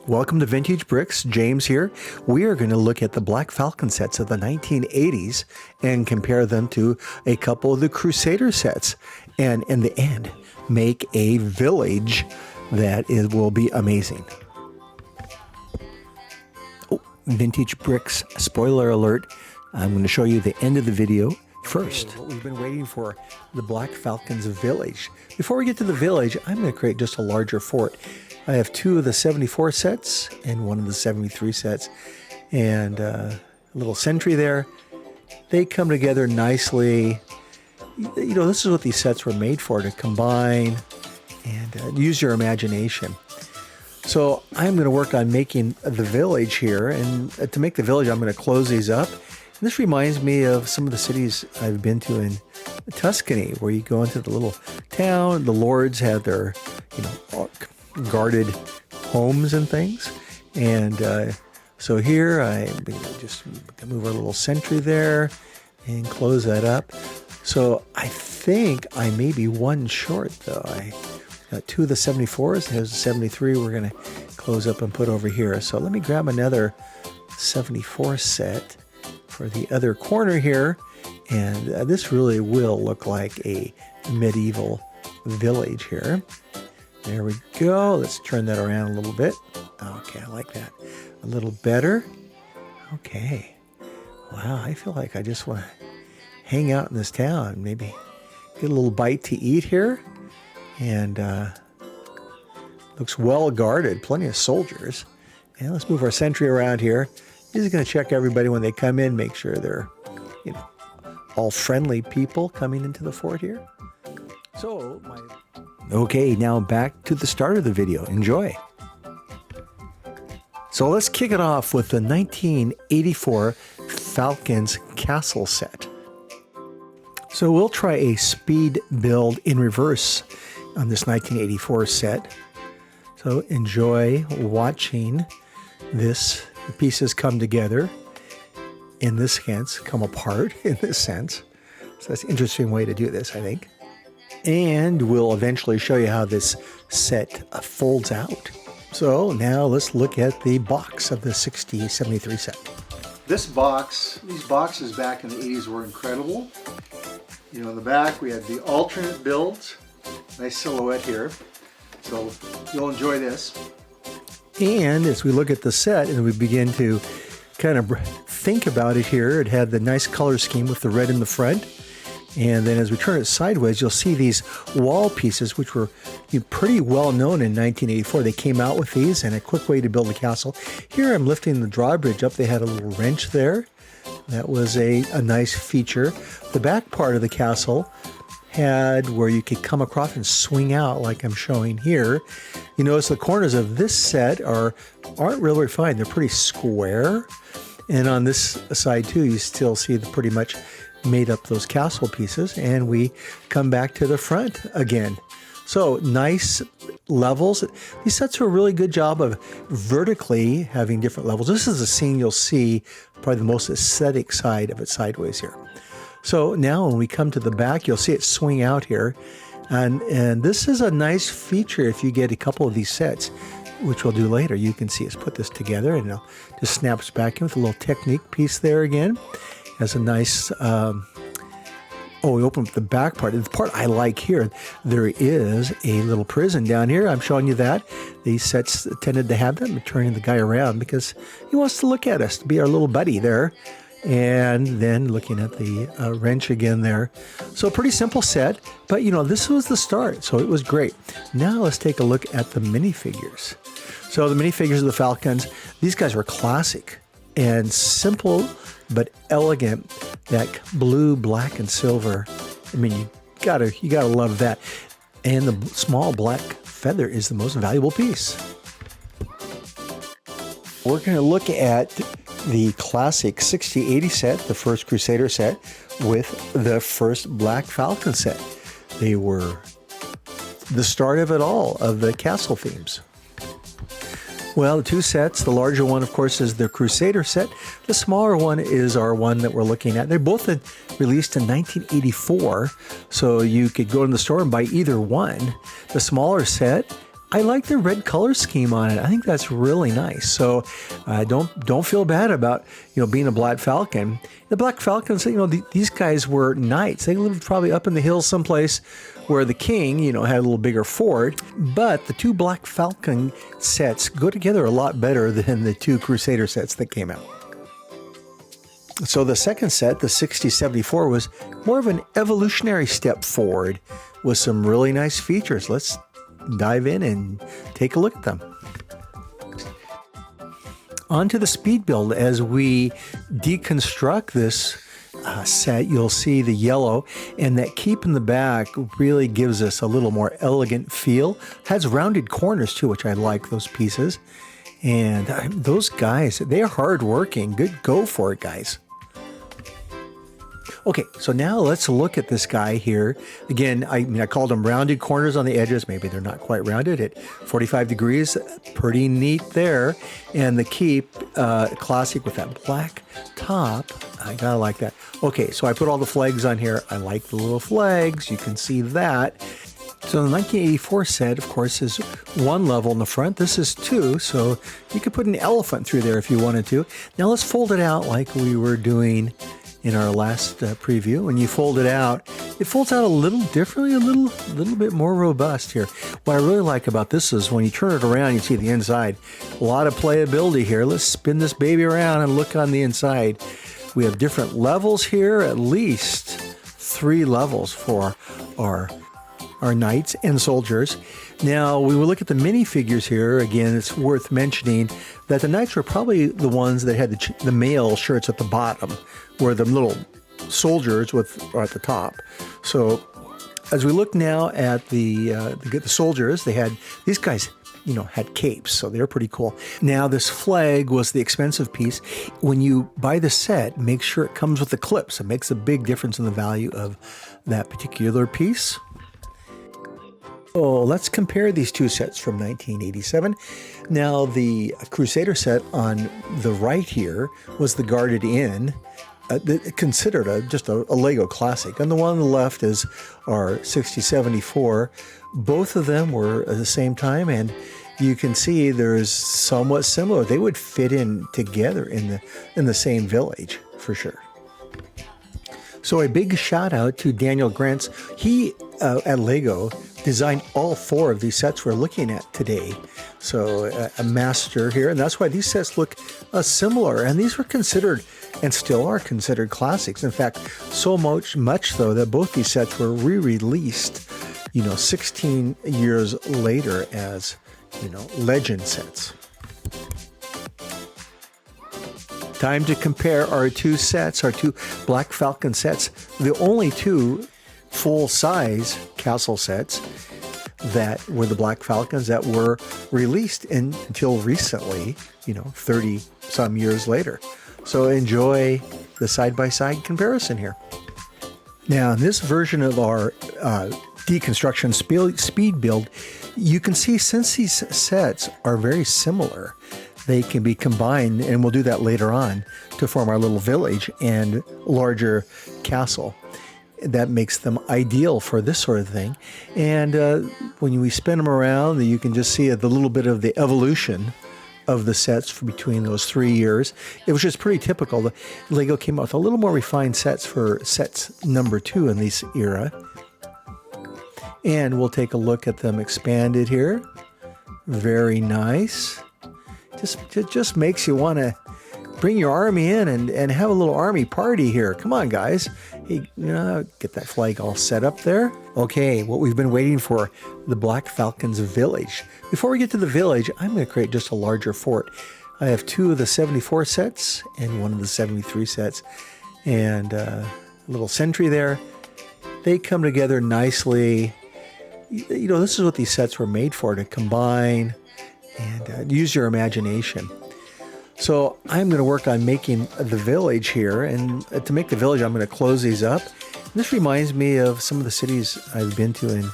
Welcome to Vintage Bricks. James here. We are going to look at the Black Falcon sets of the 1980s and compare them to a couple of the Crusader sets. And in the end, make a village that will be amazing. Oh, Vintage Bricks, spoiler alert. I'm going to show you the end of the video first. What we've been waiting for, the Black Falcon's village. Before we get to the village, I'm going to create just a larger fort. I have two of the 74 sets and one of the 73 sets, and a little sentry there. They come together nicely. You know, this is what these sets were made for, to combine and use your imagination. So I'm going to work on making the village here, and to make the village, I'm going to close these up. And this reminds me of some of the cities I've been to in Tuscany, where you go into the little town, the lords have their, guarded homes and things. And so here I just move our little sentry there and close that up. So I think I may be one short, though. I got two of the 74s. There's the 73 we're going to close up and put over here. So let me grab another 74 set for the other corner here. And this really will look like a medieval village here. There we go. Let's turn that around a little bit. Okay, I like that a little better. Okay. Wow, I feel like I just want to hang out in this town. Maybe get a little bite to eat here. And looks well guarded. Plenty of soldiers. And let's move our sentry around here. He's going to check everybody when they come in, make sure they're, all friendly people coming into the fort here. Okay, now back to the start of the video. Enjoy. So let's kick it off with the 1984 Falcons castle set. So we'll try a speed build in reverse on this 1984 set. So enjoy watching this. The pieces come together in this sense, come apart in this sense. So that's an interesting way to do this, I think. And we'll eventually show you how this set folds out. So now let's look at the box of the 73 set. This box, these boxes back in the 80s were incredible. In the back we had the alternate builds. Nice silhouette here. So you'll enjoy this. And as we look at the set and we begin to kind of think about it here, it had the nice color scheme with the red in the front. And then as we turn it sideways, you'll see these wall pieces, which were pretty well known in 1984. They came out with these, and a quick way to build a castle. Here I'm lifting the drawbridge up. They had a little wrench there. That was a nice feature. The back part of the castle had where you could come across and swing out like I'm showing here. You notice the corners of this set aren't real refined. They're pretty square. And on this side too, you still see the pretty much made up those castle pieces, and we come back to the front again. So nice levels. These sets are a really good job of vertically having different levels. This is a scene you'll see probably the most aesthetic side of it sideways here. So now when we come to the back, you'll see it swing out here. And this is a nice feature if you get a couple of these sets, which we'll do later. You can see us put this together, and it just snaps back in with a little technique piece there again. Has a nice, we open up the back part. The part I like here, there is a little prison down here. I'm showing you that. These sets tended to have them, turning the guy around because he wants to look at us, to be our little buddy there. And then looking at the wrench again there. So pretty simple set, but this was the start, so it was great. Now let's take a look at the minifigures. So the minifigures of the Falcons, these guys were classic and simple, but elegant. That blue, black, and silver. I mean, you gotta love that. And the small black feather is the most valuable piece. We're going to look at the classic 60-80 set, the first Crusader set, with the first Black Falcon set. They were the start of it all, of the castle themes. Well, the two sets, the larger one, of course, is the Crusader set. The smaller one is our one that we're looking at. They both had released in 1984, so you could go in the store and buy either one. The smaller set I like the red color scheme on it. I think that's really nice. So don't feel bad about, being a Black Falcon. The Black Falcons, these guys were knights. They lived probably up in the hills someplace where the king, had a little bigger fort. But the two Black Falcon sets go together a lot better than the two Crusader sets that came out. So the second set, the 6074, was more of an evolutionary step forward with some really nice features. Let's dive in and take a look at them. On to the speed build. As we deconstruct this set, you'll see the yellow, and that keep in the back really gives us a little more elegant feel. Has rounded corners too, which I like those pieces. And those guys, they're hard working. Good go for it, guys. Okay, so now let's look at this guy here. Again, I called them rounded corners on the edges. Maybe they're not quite rounded at 45 degrees. Pretty neat there. And the keep, classic with that black top. I gotta like that. Okay, so I put all the flags on here. I like the little flags. You can see that. So the 1984 set, of course, is one level in the front. This is two, so you could put an elephant through there if you wanted to. Now let's fold it out like we were doing in our last preview. When you fold it out, it folds out a little differently, a little bit more robust here. What I really like about this is when you turn it around, you see the inside. A lot of playability here. Let's spin this baby around and look on the inside. We have different levels here, at least 3 levels for our knights and soldiers. Now, when we look at the minifigures here, again, it's worth mentioning that the knights were probably the ones that had the male shirts at the bottom, where the little soldiers are at the top. So as we look now at the soldiers, these guys, had capes, so they're pretty cool. Now, this flag was the expensive piece. When you buy the set, make sure it comes with the clips. It makes a big difference in the value of that particular piece. So let's compare these two sets from 1987. Now, the Crusader set on the right here was the Guarded Inn, considered just a Lego classic. And the one on the left is our 6074. Both of them were at the same time, and you can see there's somewhat similar. They would fit in together in the same village for sure. So a big shout out to Daniel Grantz. He at Lego designed all 4 of these sets we're looking at today. So a master here, and that's why these sets look similar. And these were considered, and still are considered, classics. In fact, so much so that both these sets were re-released, 16 years later as, legend sets. Time to compare our two sets, our two Black Falcon sets, the only two full-size castle sets that were the Black Falcons that were released until recently, 30 some years later. So enjoy the side-by-side comparison here. Now, in this version of our deconstruction speed build, you can see since these sets are very similar, they can be combined, and we'll do that later on, to form our little village and larger castle. That makes them ideal for this sort of thing. And when we spin them around, you can just see the little bit of the evolution of the sets between those 3 years. It was just pretty typical. The Lego came out with a little more refined sets for sets number 2 in this era. And we'll take a look at them expanded here. Very nice. It just makes you want to bring your army in and have a little army party here. Come on, guys. Hey, get that flag all set up there. Okay, what we've been waiting for, the Black Falcon's village. Before we get to the village, I'm going to create just a larger fort. I have 2 of the 74 sets and 1 of the 73 sets. And a little sentry there. They come together nicely. This is what these sets were made for, to combine and use your imagination. So I'm going to work on making the village here, and to make the village, I'm going to close these up. This reminds me of some of the cities I've been to in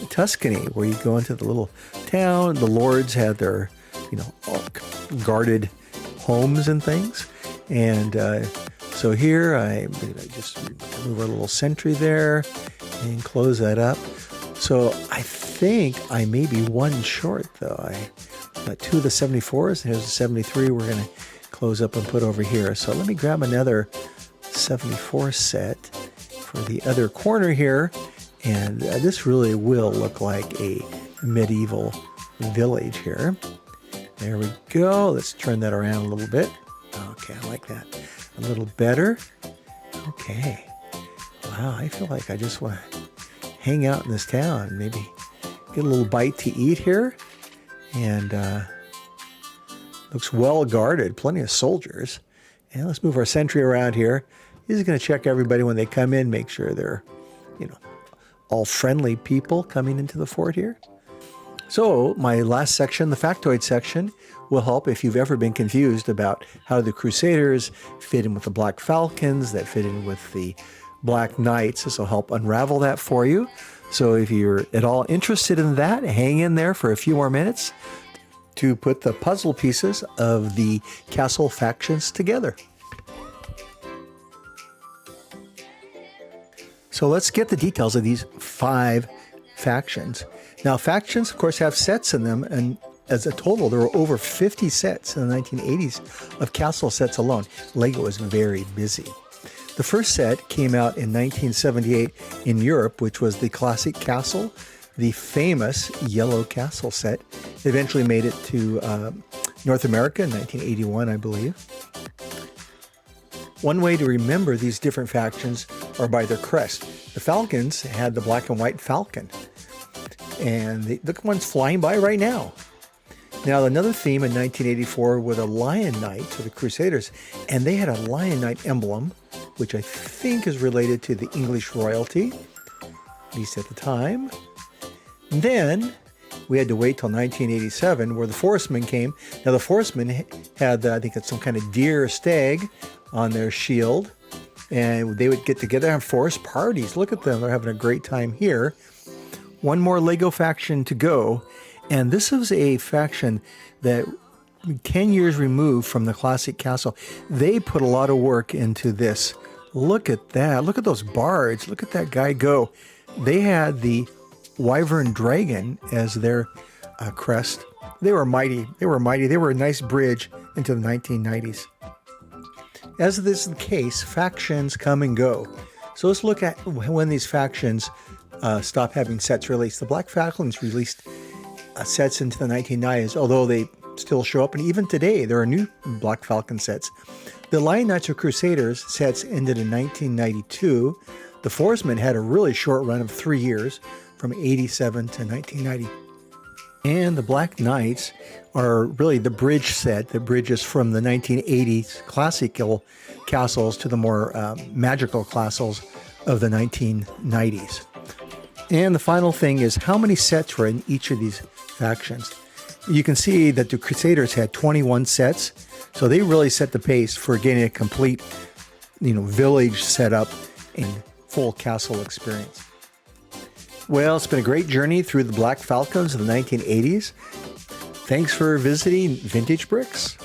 Tuscany, where you go into the little town, the lords had their, all guarded homes and things. And so here I just remove our little sentry there and close that up. So I think I may be one short, though. I got 2 of the 74s, and here's the 73 we're going to close up and put over here. So let me grab another 74 set for the other corner here, and this really will look like a medieval village here. There we go. Let's turn that around a little bit. Okay, I like that a little better. Okay. Wow, I feel like I just want to hang out in this town, maybe get a little bite to eat here. And looks well guarded, plenty of soldiers. And let's move our sentry around here. He's going to check everybody when they come in, make sure they're, all friendly people coming into the fort here. So my last section, the factoid section, will help if you've ever been confused about how the Crusaders fit in with the Black Falcons, that fit in with the Black Knights. This will help unravel that for you. So if you're at all interested in that, hang in there for a few more minutes to put the puzzle pieces of the castle factions together. So let's get the details of these 5 factions. Now, factions, of course, have sets in them, and as a total, there were over 50 sets in the 1980s of castle sets alone. LEGO was very busy. The first set came out in 1978 in Europe, which was the classic castle, the famous yellow castle set. It eventually made it to North America in 1981, I believe. One way to remember these different factions are by their crest. The Falcons had the black and white falcon, and the one's flying by right now. Now, another theme in 1984 were the Lion Knights, or the Crusaders, and they had a Lion Knight emblem, which I think is related to the English royalty, at least at the time. And then we had to wait till 1987, where the Forestmen came. Now, the Forestmen had, I think it's some kind of deer or stag on their shield, and they would get together and have forest parties. Look at them, they're having a great time here. One more LEGO faction to go, and this is a faction that 10 years removed from the classic castle. They put a lot of work into this. Look at that, look at those bards, look at that guy go. They had the Wyvern Dragon as their crest. They were mighty, they were a nice bridge into the 1990s. As this is the case, factions come and go. So let's look at when these factions stop having sets released. The Black Falcons released sets into the 1990s, although they still show up, and even today there are new Black Falcon sets. The Lion Knights or Crusaders sets ended in 1992. The Forestmen had a really short run of 3 years, from 87 to 1990. And the Black Knights are really the bridge set that bridges from the 1980s classical castles to the more magical castles of the 1990s. And the final thing is how many sets were in each of these factions. You can see that the Crusaders had 21 sets, so they really set the pace for getting a complete, village setup and full castle experience. Well, it's been a great journey through the Black Falcons of the 1980s. Thanks for visiting Vintage Bricks.